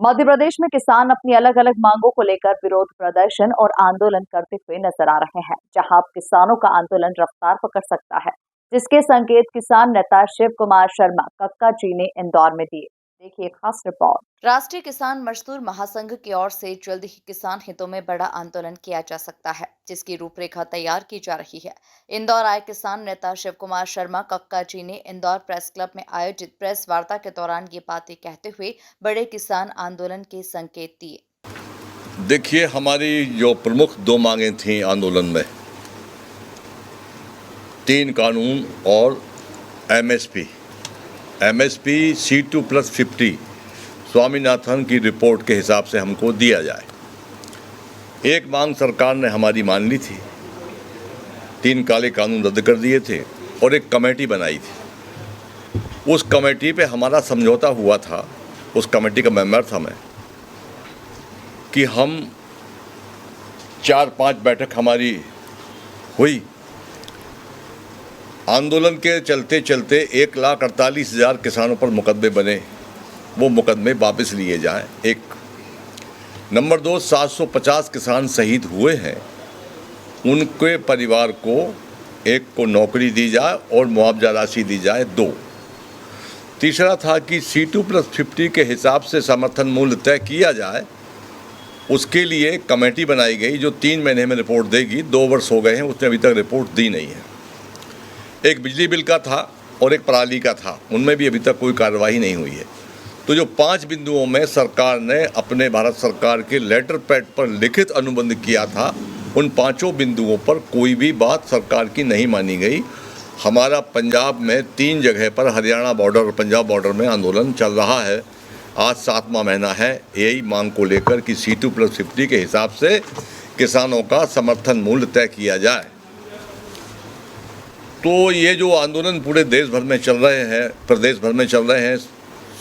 मध्य प्रदेश में किसान अपनी अलग अलग मांगों को लेकर विरोध प्रदर्शन और आंदोलन करते हुए नजर आ रहे हैं। जहां अब किसानों का आंदोलन रफ्तार पकड़ सकता है, जिसके संकेत किसान नेता शिव कुमार शर्मा कक्का जी ने इंदौर में दिए। देखिए खास रिपोर्ट। राष्ट्रीय किसान मजदूर महासंघ की ओर से जल्द ही किसान हितों में बड़ा आंदोलन किया जा सकता है, जिसकी रूपरेखा तैयार की जा रही है। इंदौर आए किसान नेता शिव कुमार शर्मा कक्का जी ने इंदौर प्रेस क्लब में आयोजित प्रेस वार्ता के दौरान ये बातें कहते हुए बड़े किसान आंदोलन के संकेत दिए। देखिए, हमारी जो प्रमुख दो मांगें थीं आंदोलन में, 3 कानून और एमएसपी C2+50 स्वामीनाथन की रिपोर्ट के हिसाब से हमको दिया जाए। एक मांग सरकार ने हमारी मान ली थी, 3 काले कानून रद्द कर दिए थे और एक कमेटी बनाई थी। उस कमेटी पे हमारा समझौता हुआ था, उस कमेटी का मेंबर था मैं, कि हम 4-5 बैठक हमारी हुई। आंदोलन के चलते चलते 1,48,000 किसानों पर मुकदमे बने, वो मुकदमे वापस लिए जाएं। एक नंबर 2, 750 किसान शहीद हुए हैं, उनके परिवार को एक को नौकरी दी जाए और मुआवजा राशि दी जाए। 2, तीसरा था कि C2+50 के हिसाब से समर्थन मूल्य तय किया जाए। उसके लिए कमेटी बनाई गई जो 3 महीने में रिपोर्ट देगी। 2 वर्ष हो गए हैं, उसने अभी तक रिपोर्ट दी नहीं है। एक बिजली बिल का था और एक पराली का था, उनमें भी अभी तक कोई कार्रवाई नहीं हुई है। तो जो 5 बिंदुओं में सरकार ने अपने भारत सरकार के लेटर पैड पर लिखित अनुबंध किया था, उन 5 बिंदुओं पर कोई भी बात सरकार की नहीं मानी गई। हमारा पंजाब में 3 जगह पर, हरियाणा बॉर्डर और पंजाब बॉर्डर में आंदोलन चल रहा है। आज 7वां महीना है यही मांग को लेकर कि C2+50 के हिसाब से किसानों का समर्थन मूल्य तय किया जाए। तो ये जो आंदोलन पूरे देश भर में चल रहे हैं, प्रदेश भर में चल रहे हैं,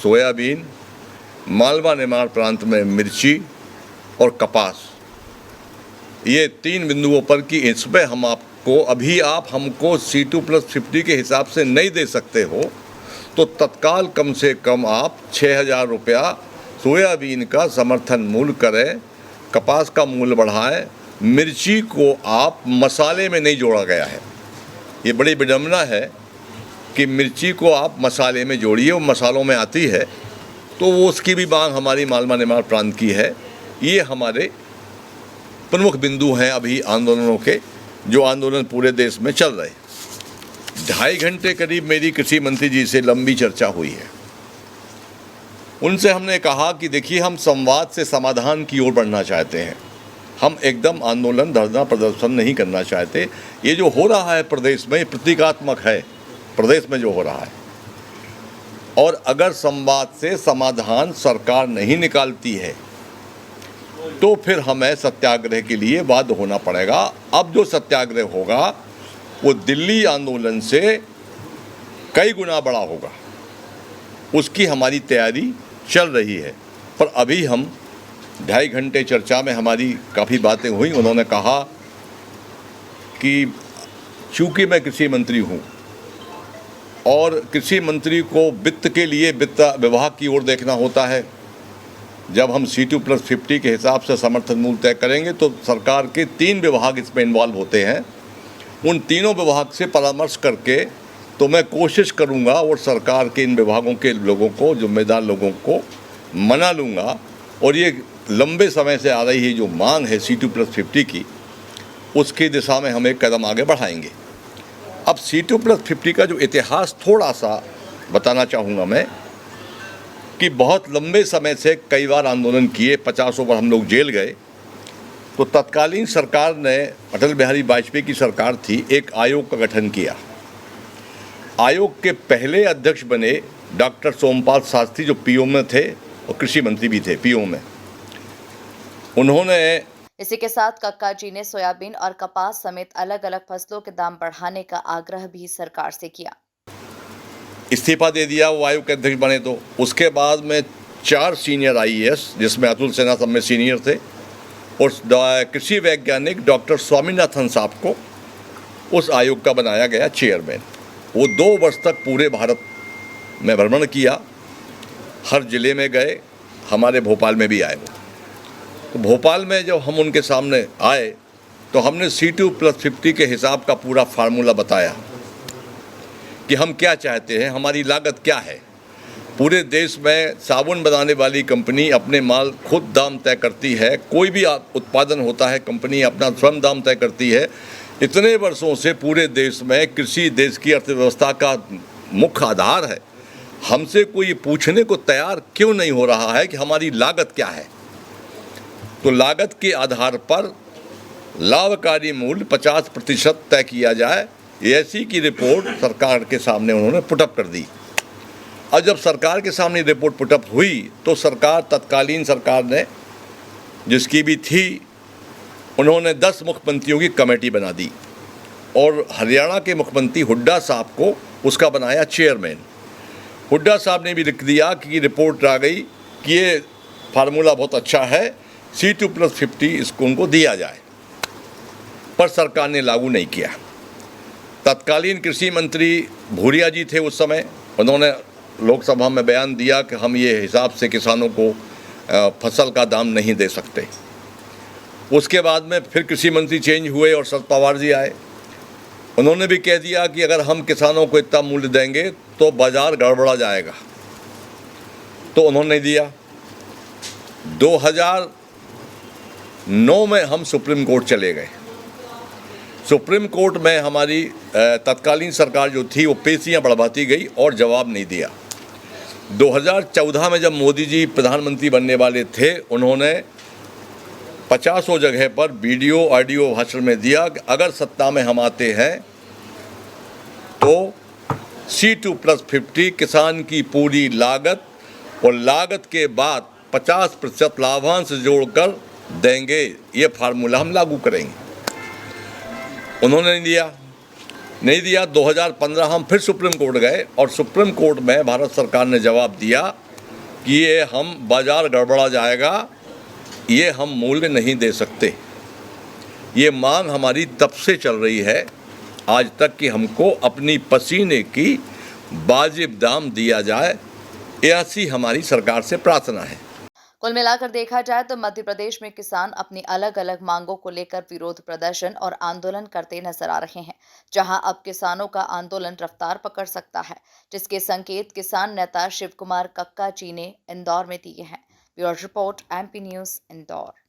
सोयाबीन, मालवा निमाड़ प्रांत में मिर्ची और कपास, ये 3 बिंदुओं पर कि इसमें हम आपको आप हमको C2+50 के हिसाब से नहीं दे सकते हो, तो तत्काल कम से कम आप 6,000 रुपया सोयाबीन का समर्थन मूल्य करें, कपास का मूल्य बढ़ाएं, मिर्ची को आप मसाले में नहीं जोड़ा गया है। ये बड़ी विडंबना है कि मिर्ची को आप मसाले में जोड़िए, वो मसालों में आती है। तो वो उसकी भी मांग हमारी मालवा निमाड़ प्रांत की है। ये हमारे प्रमुख बिंदु हैं अभी आंदोलनों के, जो आंदोलन पूरे देश में चल रहे। 2.5 घंटे करीब मेरी कृषि मंत्री जी से लंबी चर्चा हुई है। उनसे हमने कहा कि देखिए, हम संवाद से समाधान की ओर बढ़ना चाहते हैं, हम एकदम आंदोलन, धरना, प्रदर्शन नहीं करना चाहते। ये जो हो रहा है प्रदेश में, प्रतीकात्मक है प्रदेश में जो हो रहा है। और अगर संवाद से समाधान सरकार नहीं निकालती है तो फिर हमें सत्याग्रह के लिए बाध्य होना पड़ेगा। अब जो सत्याग्रह होगा वो दिल्ली आंदोलन से कई गुना बड़ा होगा, उसकी हमारी तैयारी चल रही है। पर अभी हम 2.5 घंटे चर्चा में हमारी काफ़ी बातें हुई। उन्होंने कहा कि चूँकि मैं कृषि मंत्री हूँ और कृषि मंत्री को वित्त के लिए वित्त विभाग की ओर देखना होता है, जब हम C2+50 के हिसाब से समर्थन मूल्य तय करेंगे तो सरकार के 3 विभाग इसमें इन्वॉल्व होते हैं। उन तीनों विभाग से परामर्श करके तो मैं कोशिश करूँगा और सरकार के इन विभागों के लोगों को, जिम्मेदार लोगों को मना लूँगा। और ये लंबे समय से आ रही है जो मांग है C2+50 की, उसकी दिशा में हम एक कदम आगे बढ़ाएंगे। अब C2+50 का जो इतिहास थोड़ा सा बताना चाहूँगा मैं, कि बहुत लंबे समय से कई बार आंदोलन किए, 50 बार हम लोग जेल गए। तो तत्कालीन सरकार ने, अटल बिहारी वाजपेयी की सरकार थी, एक आयोग का गठन किया। आयोग के पहले अध्यक्ष बने डॉक्टर सोमपाल शास्त्री, जो पीओ में थे और कृषि मंत्री भी थे पीओ में। उन्होंने इसी के साथ कक्का जी ने सोयाबीन और कपास समेत अलग अलग फसलों के दाम बढ़ाने का आग्रह भी सरकार से किया। इस्तीफा दे दिया वो आयोग के अध्यक्ष बने तो। उसके बाद में 4 सीनियर IAS, जिसमें अतुल सिन्हा सब में सीनियर थे, और कृषि वैज्ञानिक डॉक्टर स्वामीनाथन साहब को उस आयोग का बनाया गया चेयरमैन। वो 2 वर्ष तक पूरे भारत में भ्रमण किया, हर जिले में गए, हमारे भोपाल में भी आए वो। तो भोपाल में जब हम उनके सामने आए तो हमने C2+50 के हिसाब का पूरा फार्मूला बताया कि हम क्या चाहते हैं, हमारी लागत क्या है। पूरे देश में साबुन बनाने वाली कंपनी अपने माल खुद दाम तय करती है, कोई भी उत्पादन होता है कंपनी अपना स्वयं दाम तय करती है। इतने वर्षों से पूरे देश में कृषि देश की अर्थव्यवस्था का मुख्य आधार है। हमसे कोई पूछने को तैयार क्यों नहीं हो रहा है कि हमारी लागत क्या है। तो लागत के आधार पर लाभकारी मूल्य 50% तय किया जाए, ऐसी की रिपोर्ट सरकार के सामने उन्होंने पुटअप कर दी। और जब सरकार के सामने रिपोर्ट पुटअप हुई तो सरकार, तत्कालीन सरकार ने जिसकी भी थी, उन्होंने 10 मुख्यमंत्रियों की कमेटी बना दी और हरियाणा के मुख्यमंत्री हुड्डा साहब को उसका बनाया चेयरमैन। हुड्डा साहब ने भी लिख दिया कि रिपोर्ट आ गई कि ये फार्मूला बहुत अच्छा है, C2+50 इसको उनको दिया जाए, पर सरकार ने लागू नहीं किया। तत्कालीन कृषि मंत्री भूरिया जी थे उस समय, उन्होंने लोकसभा में बयान दिया कि हम ये हिसाब से किसानों को फसल का दाम नहीं दे सकते। उसके बाद में फिर कृषि मंत्री चेंज हुए और शरद पवार जी आए, उन्होंने भी कह दिया कि अगर हम किसानों को इतना मूल्य देंगे तो बाजार गड़बड़ा जाएगा, तो उन्होंने नहीं दिया। 2009 में हम सुप्रीम कोर्ट चले गए। सुप्रीम कोर्ट में हमारी तत्कालीन सरकार जो थी वो पेशियां बढ़वाती गई और जवाब नहीं दिया। 2014 में जब मोदी जी प्रधानमंत्री बनने वाले थे, उन्होंने 50 जगह पर वीडियो ऑडियो भाषण में दिया कि अगर सत्ता में हम आते हैं तो C2+50 किसान की पूरी लागत और लागत के बाद 50% लाभांश जोड़कर देंगे, ये फार्मूला हम लागू करेंगे। उन्होंने नहीं दिया। 2015 हम फिर सुप्रीम कोर्ट गए और सुप्रीम कोर्ट में भारत सरकार ने जवाब दिया कि ये हम बाजार गड़बड़ा जाएगा, ये हम मूल्य नहीं दे सकते। ये मांग हमारी तब से चल रही है आज तक कि हमको अपनी पसीने की वाजिब दाम दिया जाए, ऐसी हमारी सरकार से प्रार्थना है। कुल मिलाकर देखा जाए तो मध्य प्रदेश में किसान अपनी अलग अलग मांगों को लेकर विरोध प्रदर्शन और आंदोलन करते नजर आ रहे हैं, जहां अब किसानों का आंदोलन रफ्तार पकड़ सकता है, जिसके संकेत किसान नेता शिव कुमार कक्का जी ने इंदौर में दिए हैं। Bureau report, MP news, Indore.